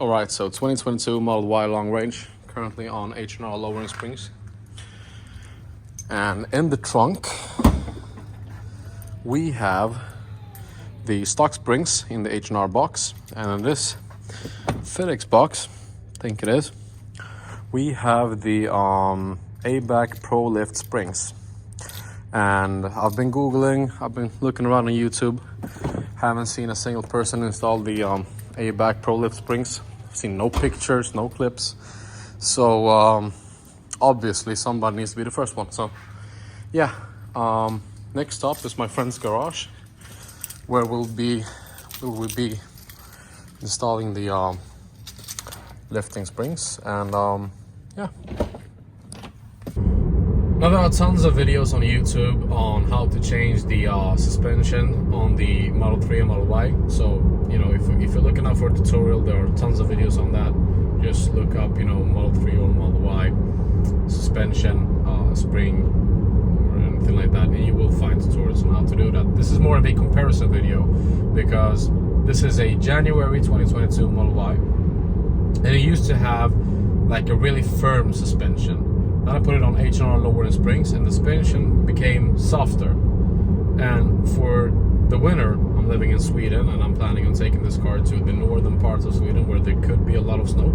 Alright, so 2022 Model Y long range, currently on H&R Lowering Springs. And in the trunk, we have the stock springs in the H&R box. And in this FedEx box, I think it is, we have the Eibach Pro-Lift springs. And I've been Googling, I've been looking around on YouTube, haven't seen a single person install the Eibach Pro-Lift springs. I've seen no pictures, no clips. So obviously somebody needs to be the first one. So yeah, next stop is my friend's garage, where we'll be installing the lifting springs. And yeah. Now there are tons of videos on YouTube on how to change the suspension on the Model 3 and Model Y. So, you know, if you're looking out for a tutorial, there are tons of videos on that. Just look up, you know, Model 3 or Model Y suspension, spring, or anything like that, and you will find tutorials on how to do that. This is more of a comparison video because this is a January 2022 Model Y, and it used to have like a really firm suspension. Then I put it on H&R Lowering Springs, and the suspension became softer. And for the winter, I'm living in Sweden, and I'm planning on taking this car to the northern parts of Sweden where there could be a lot of snow.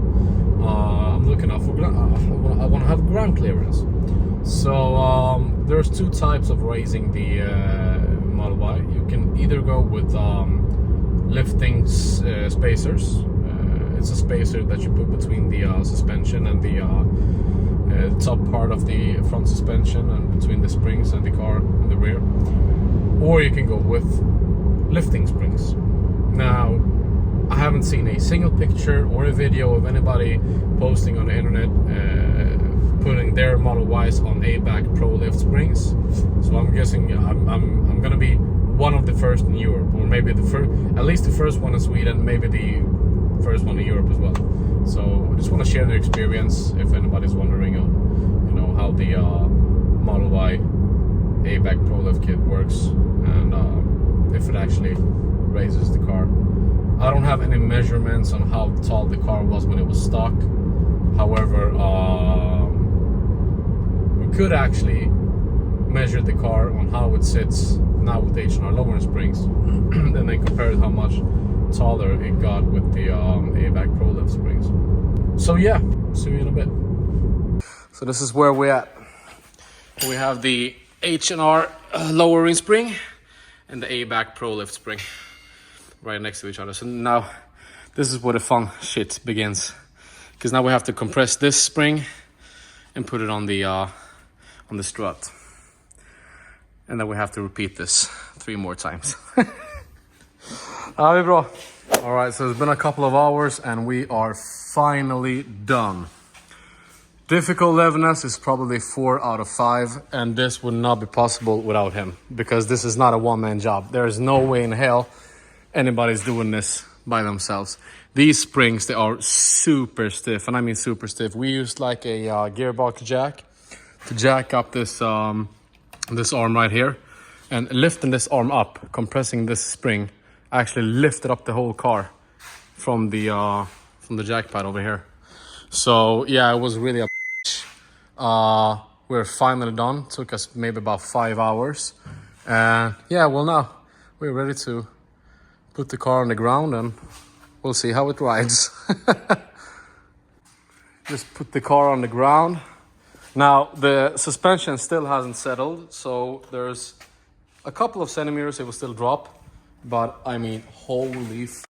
I'm looking out for I want to have ground clearance. So there's two types of raising the Model Y. You can either go with lifting spacers. It's a spacer that you put between the suspension and the top part of the front suspension and between the springs and the car in the rear. Or you can go with lifting springs. Now, I haven't seen a single picture or a video of anybody posting on the internet putting their Model Ys on Eibach Pro-Lift springs. So I'm guessing I'm gonna be one of the first in Europe, or maybe the first, at least the first one in Sweden, maybe the first one in Europe as well. So I just want to share the experience if anybody's wondering on, you know, how the Model Y Eibach Pro-Lift kit works, and if it actually raises the car. I don't have any measurements on how tall the car was when it was stock. However, we could actually measure the car on how it sits now with H&R Lowering Springs, and then compare how much taller it got with the Eibach Pro-Lift springs. So yeah, see you in a bit. So this is where we're at. We have the H&R Lowering Spring and the Eibach Pro-Lift spring right next to each other. So now this is where the fun shit begins, because now we have to compress this spring and put it on the strut, and then we have to repeat this 3 more times. Bra. All right, so it's been a couple of hours and we are finally done. Difficult levelness is probably 4 out of 5, and this would not be possible without him, because this is not a one-man job. There is no way in hell anybody's doing this by themselves. These springs, they are super stiff, and I mean super stiff. We used like a gearbox jack to jack up this this arm right here, and lifting this arm up, compressing this spring, actually lifted up the whole car from the jack pad over here. So yeah, it was really a we're finally done. Took us maybe about 5 hours, and yeah, well, now we're ready to put the car on the ground and we'll see how it rides. Just put the car on the ground. Now the suspension still hasn't settled, so there's a couple of centimeters it will still drop. But I mean, holy fuck.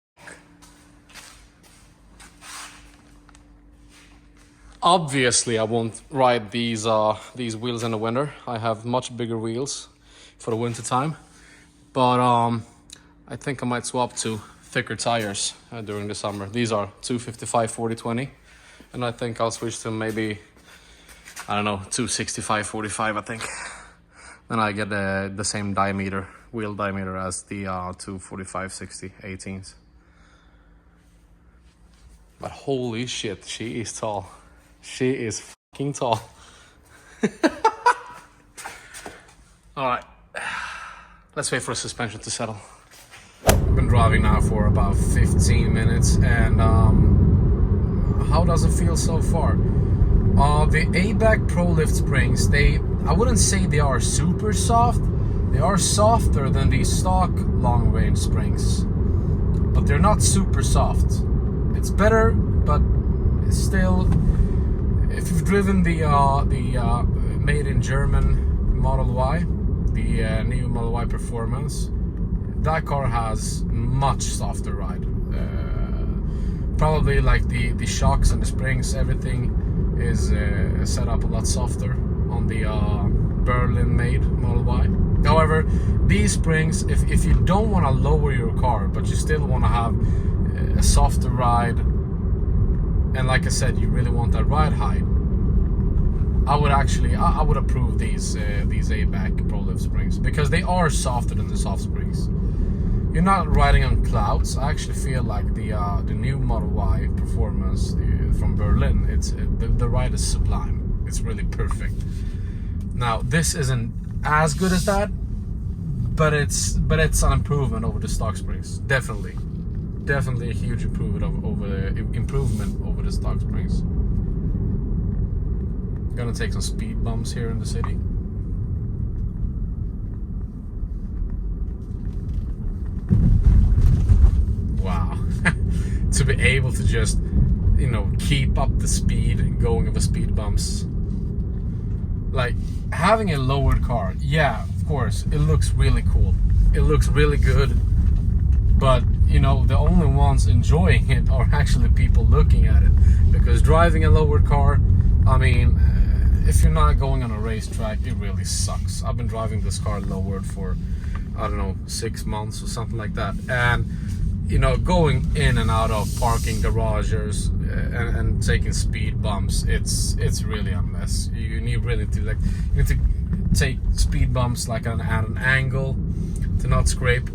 Obviously, I won't ride these wheels in the winter. I have much bigger wheels for the winter time. But I think I might swap to thicker tires during the summer. These are 255 40/20, and I think I'll switch to maybe, I don't know, 265 45. I think. Then I get the same diameter, wheel diameter, as the 245 60 18s. But holy shit, she is tall. She is fucking tall. All right, let's wait for the suspension to settle. I've been driving now for about 15 minutes, and how does it feel so far? The Eibach Pro-Lift springs, I wouldn't say they are super soft. They are softer than the stock long-range springs, but they're not super soft. It's better, but still, if you've driven the made in German Model Y, the new Model Y Performance, that car has much softer ride. Probably like the shocks and the springs, everything is set up a lot softer on the Berlin made Model Y. However, these springs, if you don't want to lower your car but you still want to have a softer ride, and like I said, you really want that ride height, I would approve these Eibach Pro-Lift springs, because they are softer than the soft springs. You're not riding on clouds. I actually feel like the new Model Y Performance from Berlin, the ride is sublime. It's really perfect. Now this isn't as good as that, but it's an improvement over the stock springs. Definitely a huge improvement over the stock springs. Gonna take some speed bumps here in the city. Wow. To be able to just, keep up the speed going over speed bumps. Like, having a lowered car, yeah, of course, it looks really cool. It looks really good. But, the only ones enjoying it are actually people looking at it. Because driving a lowered car, I mean, if you're not going on a racetrack, it really sucks. I've been driving this car lowered for, I don't know, 6 months or something like that. And going in and out of parking garages and taking speed bumps, it's really a mess. You need to take speed bumps like at an angle to not scrape.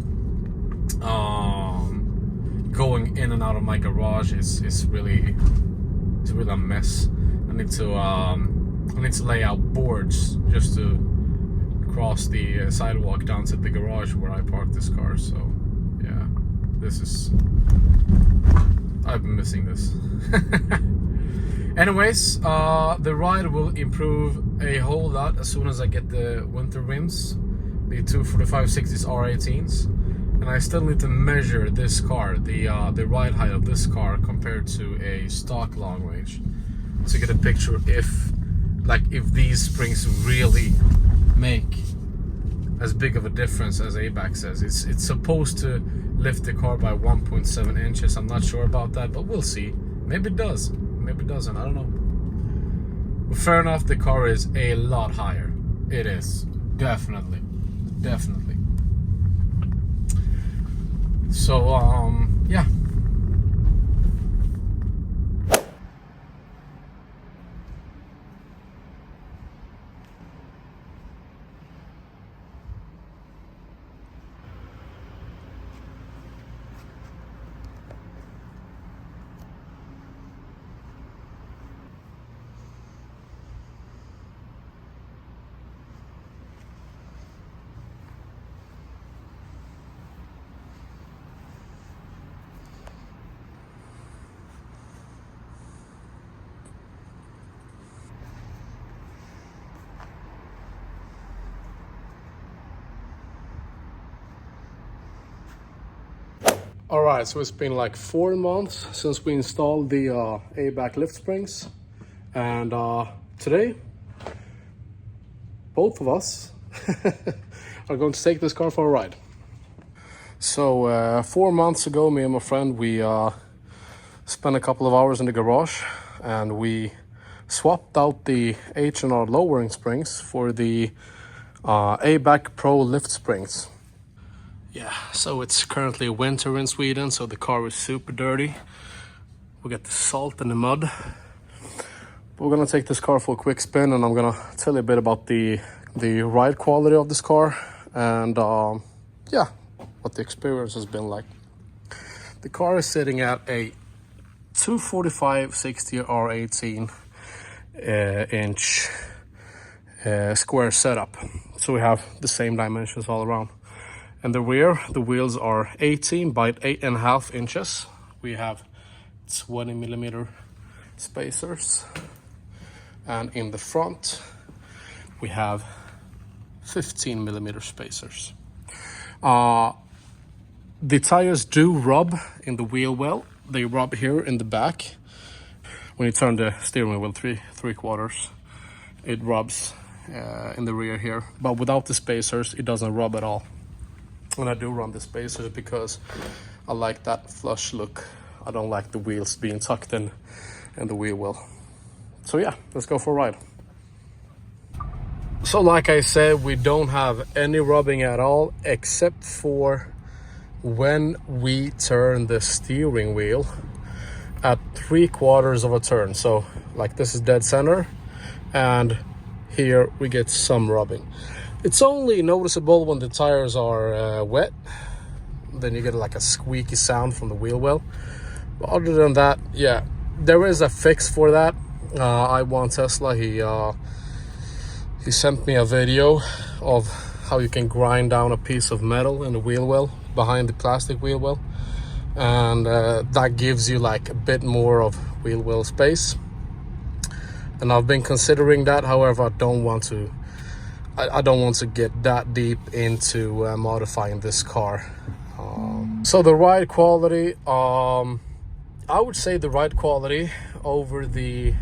Going in and out of my garage is really a mess. I need to lay out boards just to cross the sidewalk down to the garage where I parked this car. So yeah, I've been missing this. Anyways, the ride will improve a whole lot as soon as I get the winter rims, the 245/60s R18s, and I still need to measure this car, the ride height of this car compared to a stock long range, to get a picture if these springs really make as big of a difference as Eibach says. It's supposed to lift the car by 1.7 inches. I'm not sure about that, but we'll see. Maybe it does, maybe it doesn't, I don't know. But fair enough, the car is a lot higher. It is, definitely. So yeah. All right, so it's been like 4 months since we installed the Eibach lift springs, and today both of us are going to take this car for a ride. So 4 months ago, me and my friend, we spent a couple of hours in the garage and we swapped out the H&R Lowering Springs for the Eibach Pro-Lift springs. Yeah, so it's currently winter in Sweden, so the car is super dirty. We got the salt and the mud. But we're gonna take this car for a quick spin, and I'm gonna tell you a bit about the ride quality of this car, and yeah, what the experience has been like. The car is sitting at a 245/60 R18 inch square setup, so we have the same dimensions all around. And the rear, the wheels are 18 by 8.5 inches. We have 20 millimeter spacers, and in the front we have 15 millimeter spacers. The tires do rub in the wheel well. They rub here in the back. When you turn the steering wheel three quarters, it rubs in the rear here. But without the spacers, it doesn't rub at all. And I do run the spacers because I like that flush look. I don't like the wheels being tucked in the wheel well. So yeah, let's go for a ride. So like I said, we don't have any rubbing at all, except for when we turn the steering wheel at 3/4 of a turn. So like this is dead center, and here we get some rubbing. It's only noticeable when the tires are wet. Then you get like a squeaky sound from the wheel well. But other than that, yeah, there is a fix for that. Eibach Tesla, he sent me a video of how you can grind down a piece of metal in the wheel well behind the plastic wheel well, and that gives you like a bit more of wheel well space. And I've been considering that. However, I don't want to get that deep into modifying this car. So the ride quality, I would say the ride quality over the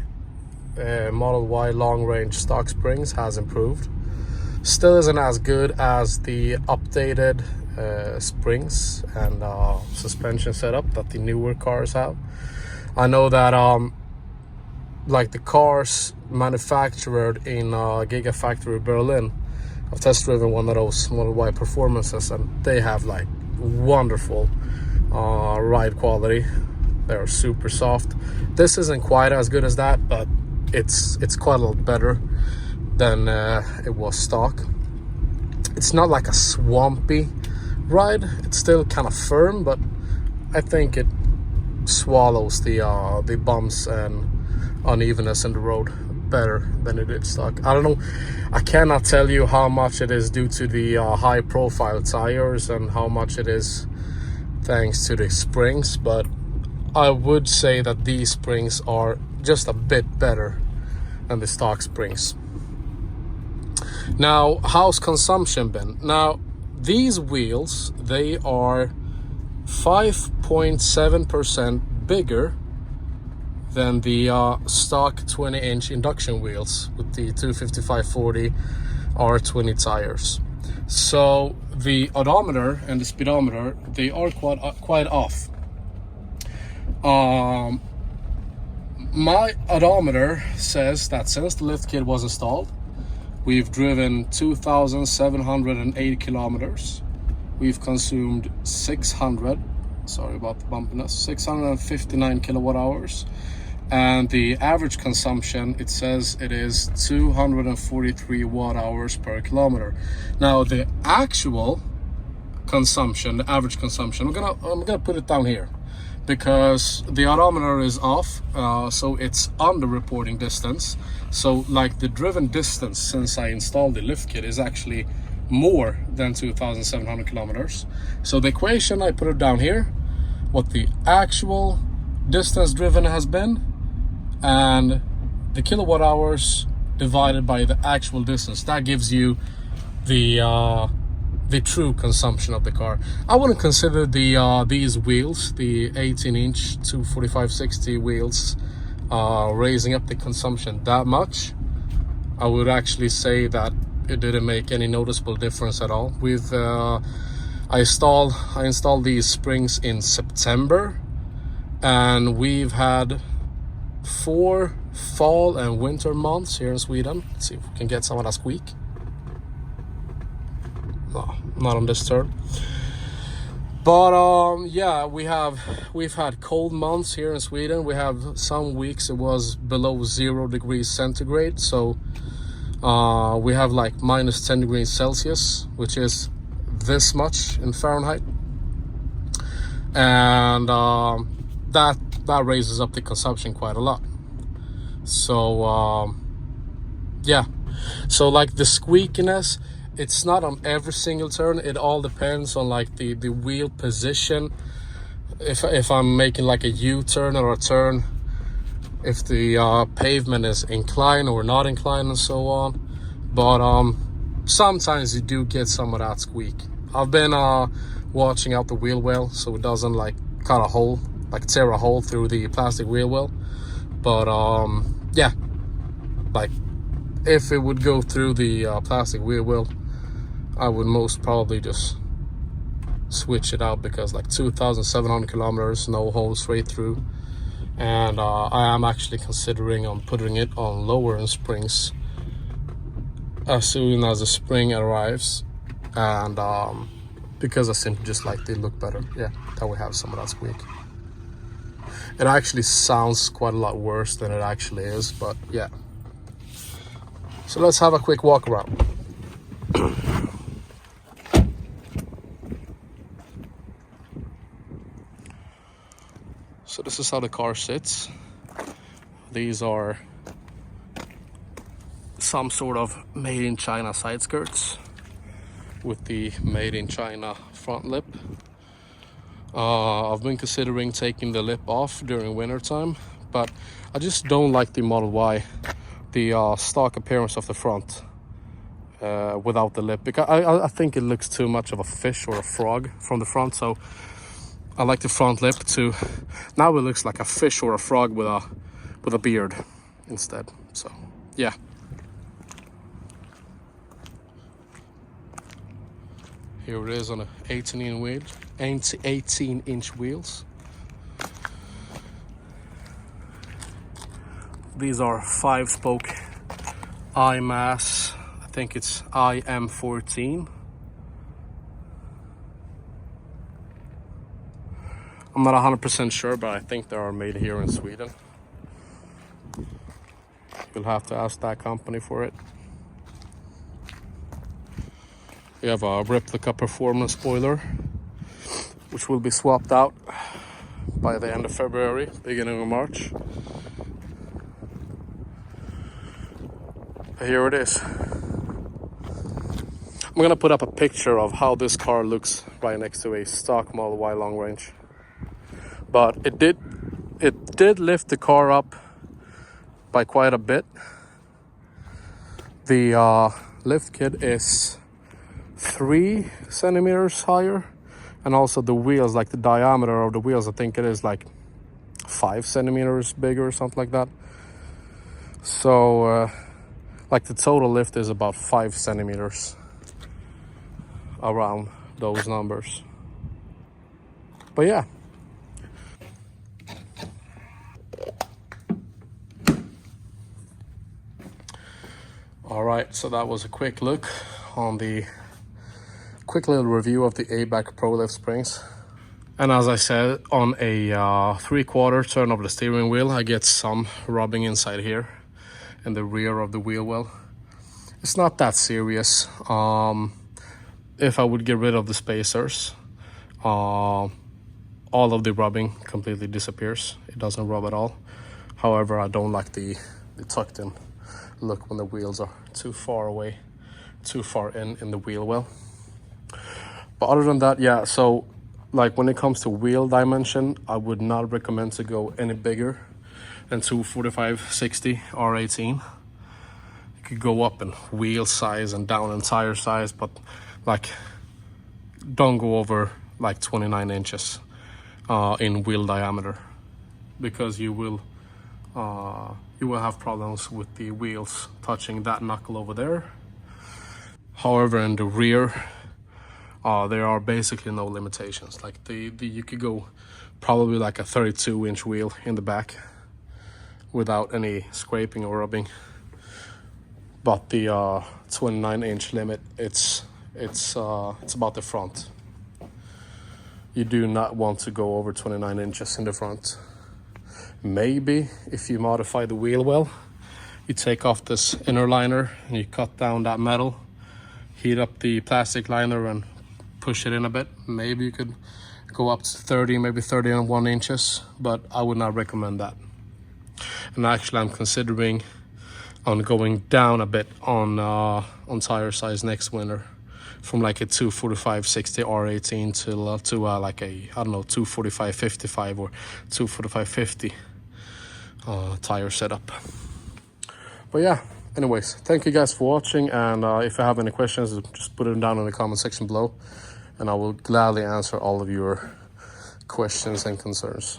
Model Y long range stock springs has improved. Still isn't as good as the updated springs and suspension setup that the newer cars have. I know that like the cars manufactured in Gigafactory Berlin, I've test driven one of those Model Y performances, and they have like wonderful ride quality. They're super soft. This isn't quite as good as that, but it's quite a lot better than it was stock. It's not like a swampy ride. It's still kind of firm, but I think it swallows the bumps and unevenness in the road better than it did stock. I don't know. I cannot tell you how much it is due to the high profile tires and how much it is thanks to the springs, but I would say that these springs are just a bit better than the stock springs. Now, how's consumption been? Now, these wheels, they are 5.7% bigger than the stock 20-inch induction wheels with the 255/40 R20 tires. So the odometer and the speedometer, they are quite off. My odometer says that since the lift kit was installed, we've driven 2,708 kilometers. We've consumed 659 kilowatt hours. And the average consumption, it says it is 243 watt hours per kilometer. Now the actual consumption, the average consumption, I'm gonna put it down here because the odometer is off, so it's under reporting distance. So like the driven distance since I installed the lift kit is actually more than 2,700 kilometers. So the equation, I put it down here, what the actual distance driven has been, and the kilowatt hours divided by the actual distance. That gives you the true consumption of the car. I wouldn't consider these wheels, the 18-inch 245/60 wheels, raising up the consumption that much. I would actually say that it didn't make any noticeable difference at all. I installed these springs in September, and we've had 4 fall and winter months here in Sweden. Let's see if we can get some of that squeak. No, not on this turn. But yeah, we've had cold months here in Sweden. We have some weeks it was below 0 degrees centigrade. So we have like minus 10 degrees Celsius, which is this much in Fahrenheit. And that raises up the consumption quite a lot. So yeah, so like the squeakiness, it's not on every single turn. It all depends on like the wheel position. If I'm making like a U-turn or a turn if the pavement is inclined or not inclined and so on. But sometimes you do get some of that squeak. I've been watching out the wheel well so it doesn't like cut a hole, like tear a hole through the plastic wheel well. But yeah, like if it would go through the plastic wheel well, I would most probably just switch it out, because like 2,700 kilometers, no hole straight through. And I am actually considering on putting it on Lowering Springs as soon as the spring arrives, and because I simply just like they look better. Yeah, that we have some of that squeak. It actually sounds quite a lot worse than it actually is, but yeah. So let's have a quick walk around. So this is how the car sits. These are some sort of made in China side skirts with the made in China front lip. I've been considering taking the lip off during winter time, but I just don't like the Model Y, the stock appearance of the front without the lip, because I think it looks too much of a fish or a frog from the front. So I like the front lip to, now it looks like a fish or a frog with a beard instead. So yeah. Here it is on a 18-inch wheels. These are 5-spoke IMAS. I think it's IM14. I'm not 100% sure, but I think they are made here in Sweden. You'll have to ask that company for it. We have a replica performance spoiler, which will be swapped out by the end of February, beginning of March. Here it is. I'm gonna put up a picture of how this car looks right next to a stock Model Y long range. But it did lift the car up by quite a bit. The lift kit is 3 centimeters higher, and also the wheels, like the diameter of the wheels, I think it is like 5 centimeters bigger or something like that. So like the total lift is about 5 centimeters, around those numbers. But yeah. All right, so that was a quick look on the quick little review of the Eibach Pro-Lift springs. And as I said, on a 3/4 turn of the steering wheel, I get some rubbing inside here in the rear of the wheel well. It's not that serious. If I would get rid of the spacers, all of the rubbing completely disappears. It doesn't rub at all. However, I don't like the tucked in look when the wheels are too far away, too far in the wheel well. But other than that, yeah, so like when it comes to wheel dimension, I would not recommend to go any bigger than 245/60 R18. You could go up in wheel size and down in tire size, but like don't go over like 29 inches in wheel diameter, because you will have problems with the wheels touching that knuckle over there. However, in the rear, there are basically no limitations. Like you could go probably like a 32-inch wheel in the back without any scraping or rubbing. But the 29-inch limit, it's about the front. You do not want to go over 29 inches in the front. Maybe if you modify the wheel well, you take off this inner liner and you cut down that metal, heat up the plastic liner and push it in a bit. Maybe you could go up to 30, maybe 31 inches, but I would not recommend that. And actually, I'm considering on going down a bit on tire size next winter, from like a 245/60 R18 to like a, I don't know, 245/55 or 245/50. tire setup. But yeah, anyways, thank you guys for watching, and if you have any questions, just put them down in the comment section below, and I will gladly answer all of your questions and concerns.